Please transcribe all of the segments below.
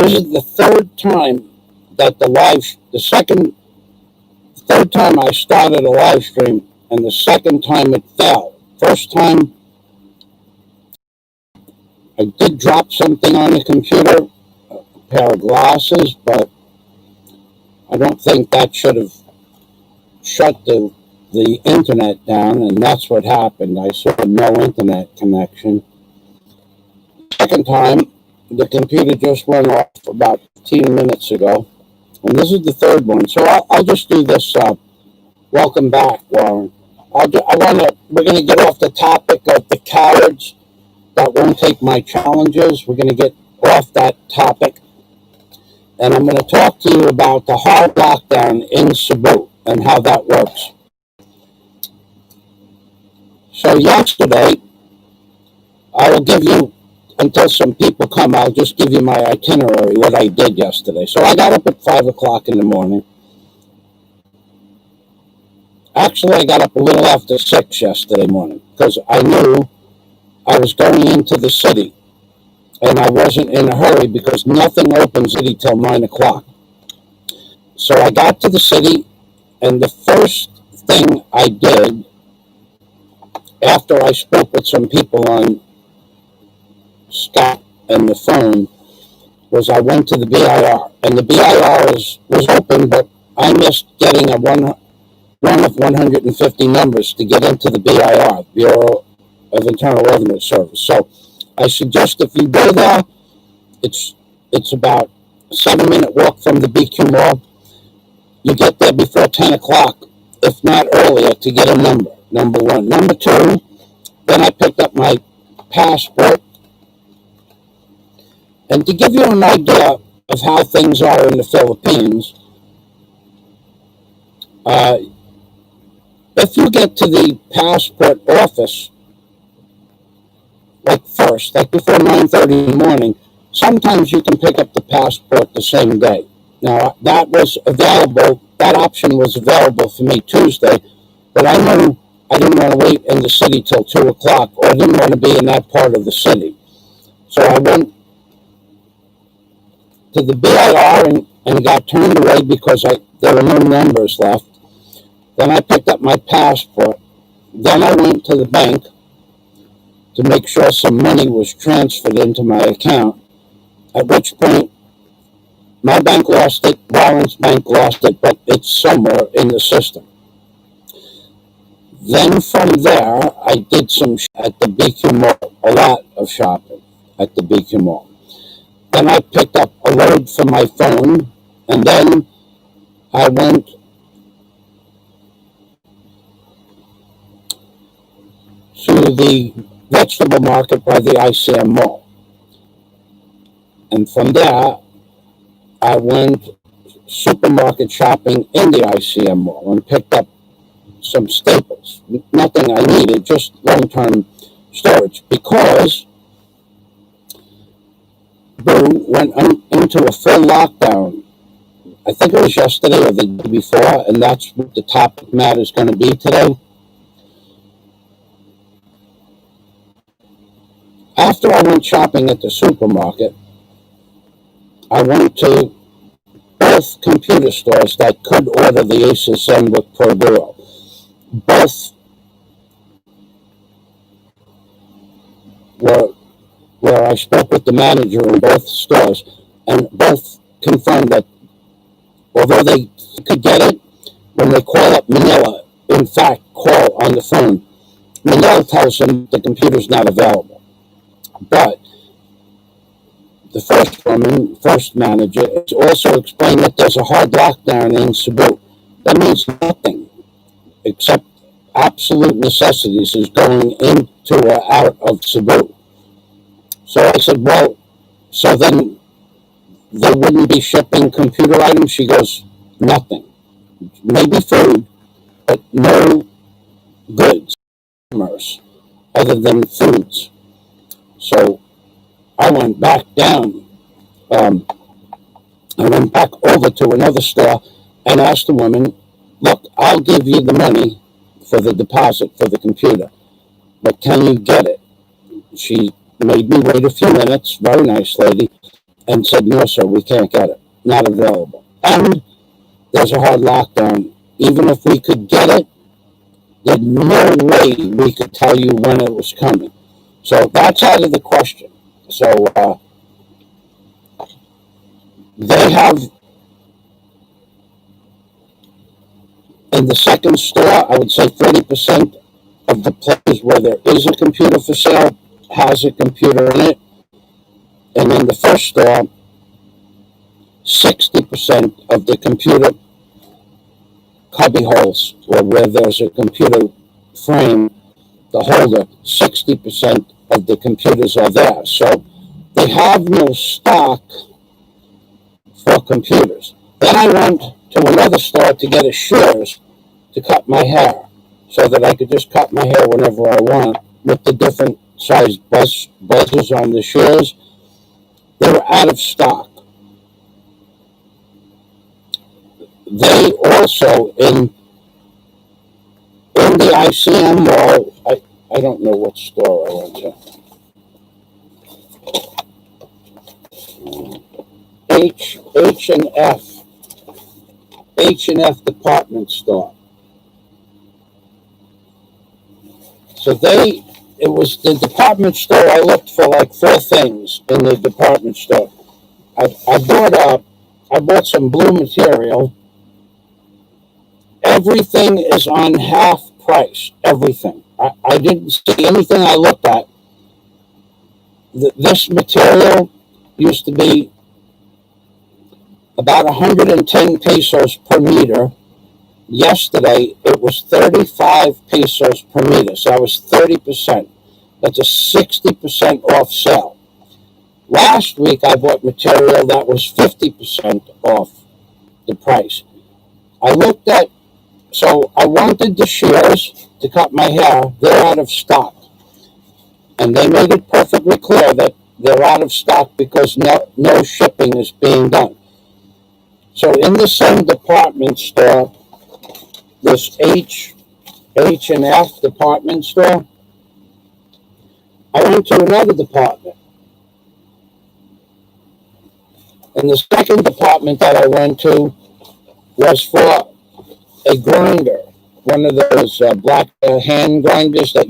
This is the third time that third time I started a live stream, and the second time it fell. First time, I did drop something on the computer, a pair of glasses, but I don't think that should have shut the internet down, and that's what happened. I saw no internet connection. Second time, the computer just went off about 15 minutes ago, and this is the third one. So I'll just do this. Welcome back, Warren. We're going to get off the topic of the cowards that won't take my challenges. We're going to get off that topic, and I'm going to talk to you about the hard lockdown in Cebu and how that works. So yesterday, I will give you, until some people come, I'll just give you my itinerary, what I did yesterday. So I got up at 5 o'clock in the morning. Actually, I got up a little after 6 yesterday morning because I knew I was going into the city, and I wasn't in a hurry because nothing opens city till 9 o'clock. So I got to the city, and the first thing I did after I spoke with some people on Skype and the phone was I went to the BIR, and the BIR was open, but I missed getting one of 150 numbers to get into the BIR, Bureau of Internal Revenue Service. So I suggest if you go there, it's about a 7-minute walk from the BQ Mall. You get there before 10 o'clock, if not earlier, to get a number one. Number two, then I picked up my passport. And to give you an idea of how things are in the Philippines, if you get to the passport office, like before 9:30 in the morning, sometimes you can pick up the passport the same day. Now, that option was available for me Tuesday, but I knew I didn't want to wait in the city till 2 o'clock, or I didn't want to be in that part of the city. So I went to the BIR and got turned away because there were no numbers left. Then I picked up my passport. Then I went to the bank to make sure some money was transferred into my account, at which point my bank lost it, Warren's bank lost it, but it's somewhere in the system. Then from there, I did some at the BQ Mall, a lot of shopping at the BQ Mall. Then I picked up a load for my phone, and then I went to the vegetable market by the ICM Mall. And from there, I went supermarket shopping in the ICM Mall and picked up some staples. Nothing I needed, just long-term storage, because Cebu went into a full lockdown. I think it was yesterday or the day before, and that's what the topic matter is going to be today. After I went shopping at the supermarket, I went to both computer stores that could order the Asus Zenbook Pro Duo. Both where I spoke with the manager in both stores, and both confirmed that although they could get it, when they call up Manila, in fact, call on the phone, Manila tells them the computer's not available. But the first manager, also explained that there's a hard lockdown in Cebu. That means nothing except absolute necessities is going into or out of Cebu. So I said, well, so then they wouldn't be shipping computer items? She goes, nothing. Maybe food, but no goods, other than foods. So I went back down. I went back over to another store and asked the woman, look, I'll give you the money for the deposit for the computer, but can you get it? She made me wait a few minutes, very nice lady, and said, no, sir, we can't get it. Not available. And there's a hard lockdown. Even if we could get it, there's no way we could tell you when it was coming. So that's out of the question. So they have, in the second store, I would say 30% of the places where there is a computer for sale has a computer in it. And in the first store, 60% of the computer cubby holes, or where there's a computer frame, the holder, 60% of the computers are there. So they have no stock for computers. Then I went to another store to get a shears to cut my hair, so that I could just cut my hair whenever I want with the different size buzzers on the shears. They were out of stock. They also, in the ICM mall, I don't know what store I went to. H&F department store. So it was the department store. I looked for like 4 things in the department store. I bought some blue material. Everything is on half price. Everything. I didn't see anything I looked at. This material used to be about 110 pesos per meter. Yesterday, it was 35 pesos per meter, so that was 30%. That's a 60% off sale. Last week, I bought material that was 50% off the price. So I wanted the shears to cut my hair. They're out of stock. And they made it perfectly clear that they're out of stock because no shipping is being done. So in the same department store, this H&F department store, I went to another department. And the second department that I went to was for a grinder, one of those black hand grinders that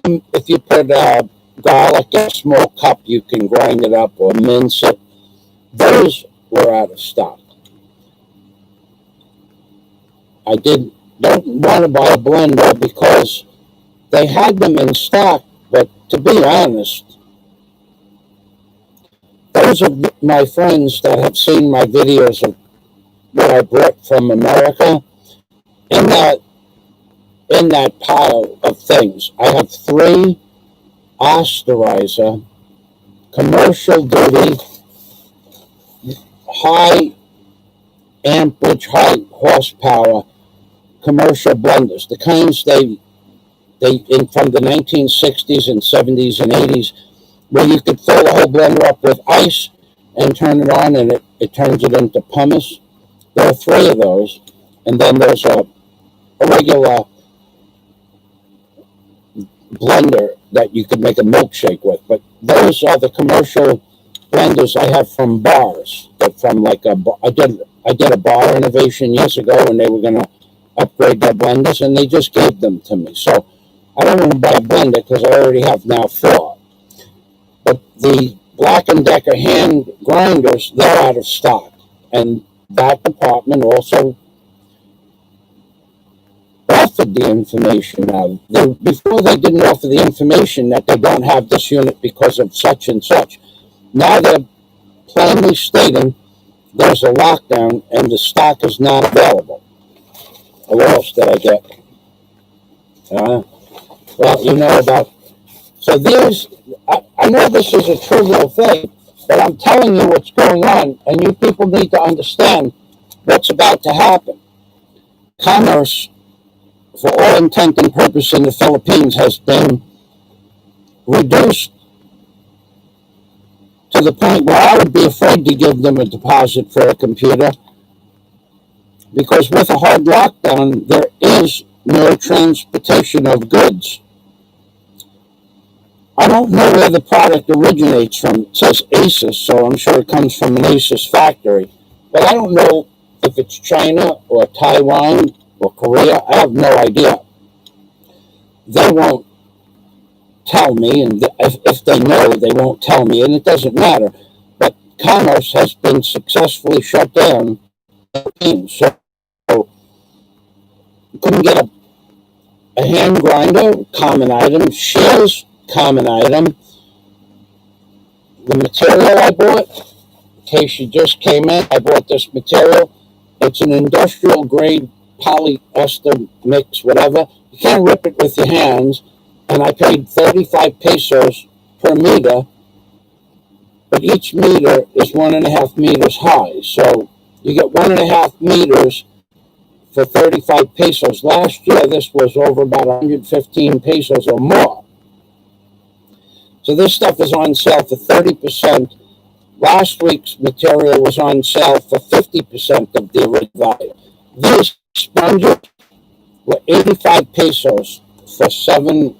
if you put garlic in a small cup, you can grind it up or mince it. Those were out of stock. I don't want to buy a blender because they had them in stock, but to be honest, those of my friends that have seen my videos of what I brought from America, in that pile of things, I have 3 Osterizer commercial duty, high amperage, high horsepower commercial blenders, the kinds they from the 1960s and 70s and 80s, where you could fill the whole blender up with ice and turn it on, and it turns it into pumice. There are 3 of those, and then there's a regular blender that you could make a milkshake with. But those are the commercial blenders I have from bars. From like I did a bar renovation years ago, and they were going to upgrade their blenders, and they just gave them to me. So I don't want to buy a blender because I already have now 4. But the Black & Decker hand grinders, they're out of stock. And that department also offered the information. Before they didn't offer the information that they don't have this unit because of such and such. Now they're plainly stating there's a lockdown and the stock is not available. What else did I get? Well, you know about... So I know this is a trivial thing, but I'm telling you what's going on, and you people need to understand what's about to happen. Commerce, for all intent and purpose in the Philippines, has been reduced to the point where I would be afraid to give them a deposit for a computer, because with a hard lockdown, there is no transportation of goods. I don't know where the product originates from. It says Asus, so I'm sure it comes from an Asus factory. But I don't know if it's China or Taiwan or Korea. I have no idea. They won't tell me, and if they know, they won't tell me, and it doesn't matter. But commerce has been successfully shut down, so you couldn't get a hand grinder, common item, shears, common item. The material I bought, in case you just came in, I bought this material. It's an industrial grade polyester mix, whatever. You can't rip it with your hands. And I paid 35 pesos per meter, but each meter is 1.5 meters high. So you get 1.5 meters for 35 pesos. Last year, this was over about 115 pesos or more. So this stuff is on sale for 30%. Last week's material was on sale for 50% of the original value. These sponges were 85 pesos for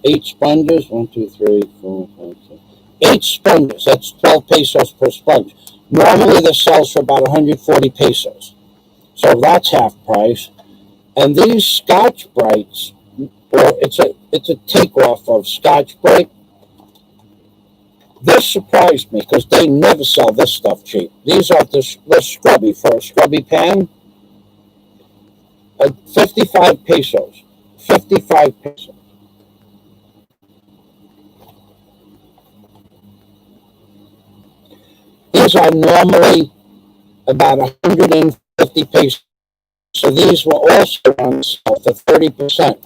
8 sponges. 1, 2, 3, 4, 5, 6. 8 sponges. That's 12 pesos per sponge. Normally this sells for about 140 pesos. So that's half price. And these Scotch Brights, or it's a takeoff of Scotch Brite. This surprised me because they never sell this stuff cheap. These are the scrubby for a scrubby pan. 55 pesos. 55 pesos. These are normally about 150 pesos. So these were also on sale for 30%.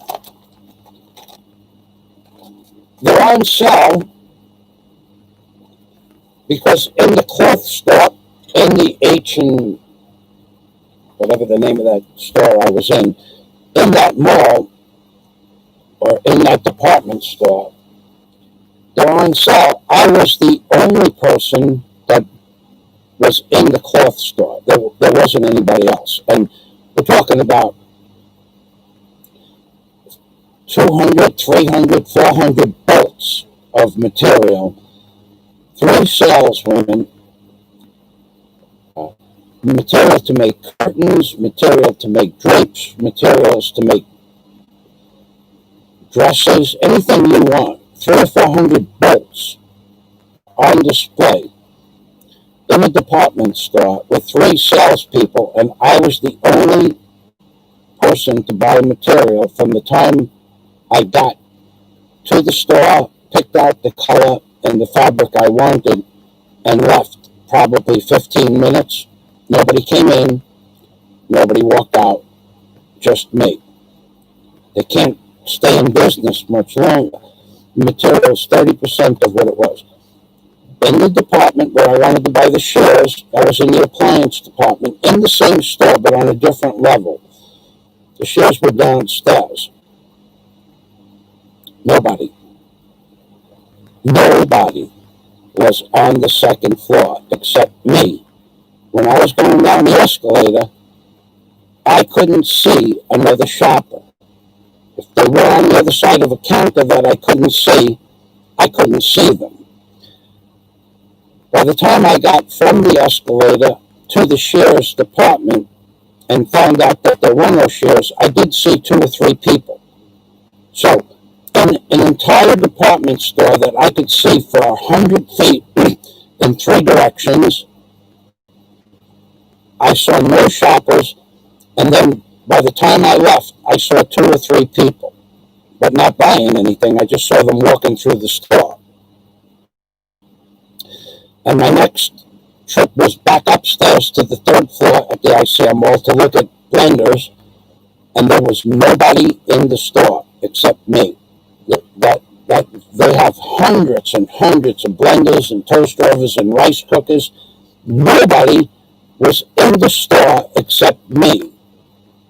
They're on sale because in the cloth store, in the H&, whatever the name of that store I was in that mall, or in that department store, they're on sale. I was the only person that was in the cloth store. There wasn't anybody else. And we're talking about 200, 300, 400 bolts of material. 3 saleswomen, material to make curtains, material to make drapes, materials to make dresses, anything you want. 300 or 400 bolts on display in a department store with 3 salespeople, and I was the only person to buy material from the time I got to the store, picked out the color and the fabric I wanted, and left. Probably 15 minutes. Nobody came in, nobody walked out, just me. They can't stay in business much longer. The material is 30% of what it was. In the department where I wanted to buy the shears, I was in the appliance department, in the same store, but on a different level. The shears were downstairs. Nobody was on the second floor except me. When I was going down the escalator, I couldn't see another shopper. If they were on the other side of a counter that I couldn't see them. By the time I got from the escalator to the shears department and found out that there were no shears, I did see 2 or 3 people. So, in an entire department store that I could see for 100 feet in 3 directions, I saw no shoppers, and then by the time I left, I saw 2 or 3 people, but not buying anything. I just saw them walking through the store. And my next trip was back upstairs to the 3rd floor at the ICM Mall to look at blenders, and there was nobody in the store except me. That they have hundreds and hundreds of blenders and toast ovens and rice cookers. Nobody was in the store except me.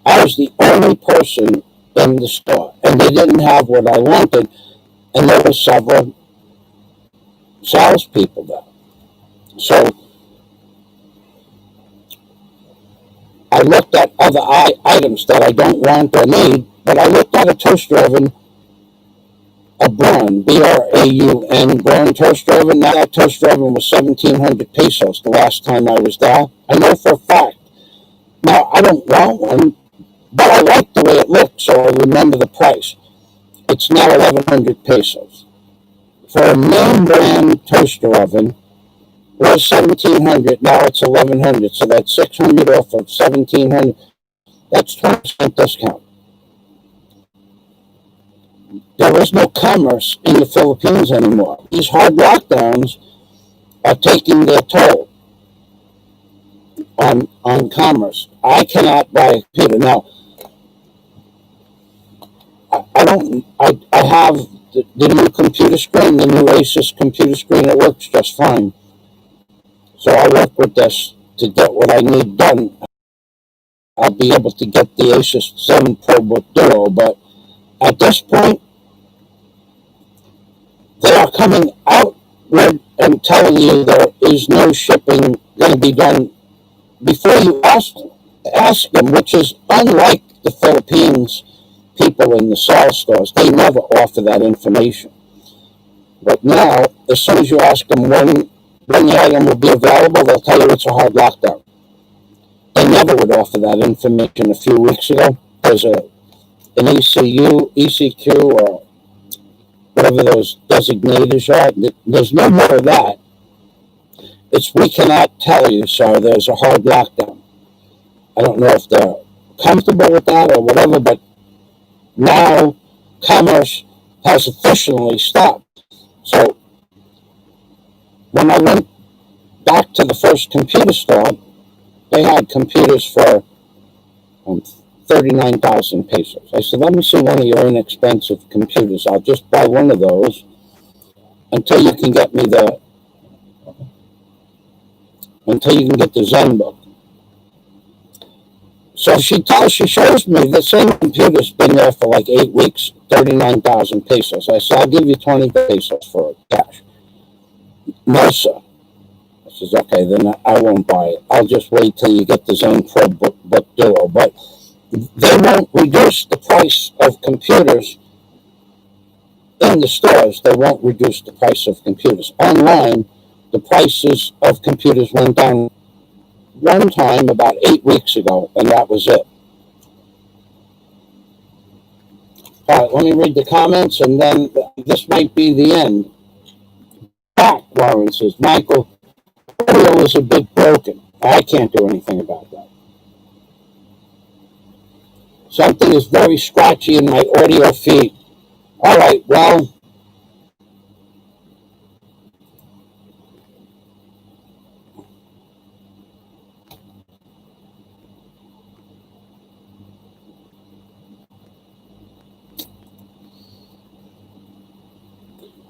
I was the only person in the store, and they didn't have what I wanted, and there were several salespeople there. So I looked at other items that I don't want or need, but I looked at a toaster oven, a Braun, Braun, Braun toaster oven. Now that toaster oven was 1,700 pesos the last time I was there. I know for a fact. Now, I don't want one, but I like the way it looks, so I remember the price. It's now 1,100 pesos. For a main brand toaster oven, it was 1,700, now it's 1,100, so that's 600 off of 1,700. That's 20% discount. There is no commerce in the Philippines anymore. These hard lockdowns are taking their toll on commerce. I cannot buy a computer. Now, I don't, I have the new computer screen, the new Asus computer screen. It works just fine. So I work with this to get what I need done. I'll be able to get the Asus 7 ProBook Duo, but at this point, they are coming out with and telling you there is no shipping going to be done before you ask them, which is unlike the Philippines people in the sales stores. They never offer that information. But now, as soon as you ask them when the item will be available, they'll tell you it's a hard lockdown. They never would offer that information a few weeks ago. There's an ECQ, or whatever those designators are. There's no more of that. It's we cannot tell you, sir, there's a hard lockdown. I don't know if they're comfortable with that or whatever, but now commerce has officially stopped. So when I went back to the first computer store, they had computers for 39,000 pesos. I said, let me see one of your inexpensive computers. I'll just buy one of those until you can get me the Zenbook. So she shows me the same computer's been there for like 8 weeks, 39,000 pesos. I said, I'll give you 20 pesos for it, cash. No, sir. I says, okay, then I won't buy it. I'll just wait till you get the Zen ProBook Duo. But they won't reduce the price of computers in the stores. They won't reduce the price of computers. Online, the prices of computers went down one time about 8 weeks ago, and that was it. All right, let me read the comments, and then this might be the end. Back, Warren says, Michael, audio is a bit broken. I can't do anything about that. Something is very scratchy in my audio feed. All right, well,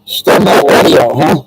still no audio, huh?